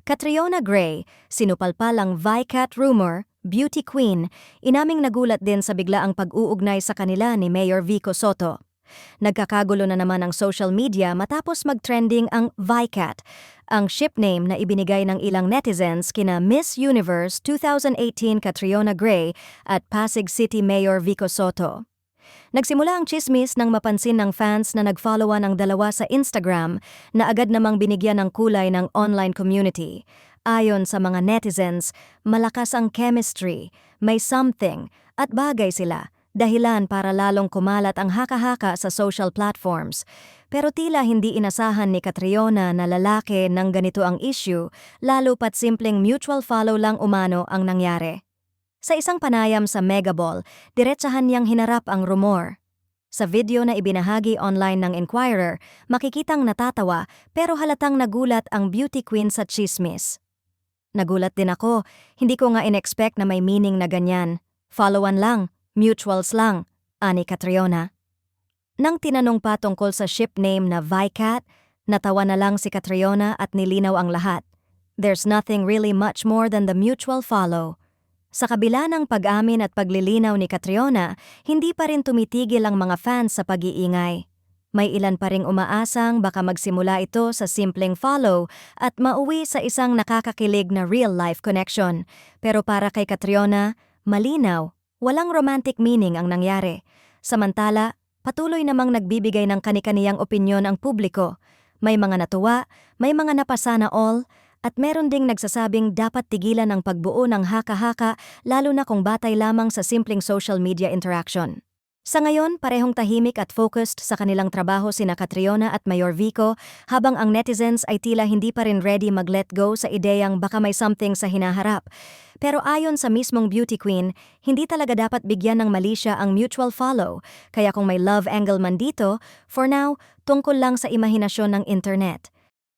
Catriona Gray, sinupalpal ang Vicat rumor, beauty queen, inaming nagulat din sa biglaang pag-uugnay sa kanila ni Mayor Vico Soto. Nagkakagulo na naman ang social media matapos mag-trending ang Vicat, ang ship name na ibinigay ng ilang netizens kina Miss Universe 2018 Catriona Gray at Pasig City Mayor Vico Soto. Nagsimula ang chismis nang mapansin ng fans na nag-followan ang dalawa sa Instagram na agad namang binigyan ng kulay ng online community. Ayon sa mga netizens, malakas ang chemistry, may something, at bagay sila, dahilan para lalong kumalat ang haka-haka sa social platforms. Pero tila hindi inasahan ni Catriona na lalaki ng ganito ang issue, lalo pat simpleng mutual follow lang umano ang nangyari. Sa isang panayam sa Megaball, diretsahan niyang hinarap ang rumor. Sa video na ibinahagi online ng Inquirer, makikitang natatawa pero halatang nagulat ang beauty queen sa chismis. Nagulat din ako, hindi ko nga in-expect na may meaning na ganyan. Followan lang, mutuals lang, ani Catriona. Nang tinanong pa tungkol sa ship name na Vicat, natawa na lang si Catriona at nilinaw ang lahat. There's nothing really much more than the mutual follow. Sa kabila ng pag-amin at paglilinaw ni Catriona, hindi pa rin tumitigil ang mga fans sa pag-iingay. May ilan pa ring umaasang baka magsimula ito sa simpleng follow at mauwi sa isang nakakakilig na real-life connection. Pero para kay Catriona, malinaw, walang romantic meaning ang nangyari. Samantala, patuloy namang nagbibigay ng kani-kaniyang opinyon ang publiko. May mga natuwa, may mga napasana all, at meron ding nagsasabing dapat tigilan ang pagbuo ng haka-haka lalo na kung batay lamang sa simpleng social media interaction. Sa ngayon, parehong tahimik at focused sa kanilang trabaho sina Catriona at Mayor Vico, habang ang netizens ay tila hindi pa rin ready mag-let go sa ideyang baka may something sa hinaharap. Pero ayon sa mismong beauty queen, hindi talaga dapat bigyan ng mali siya ang mutual follow, kaya kung may love angle man dito, for now, tungkol lang sa imahinasyon ng internet.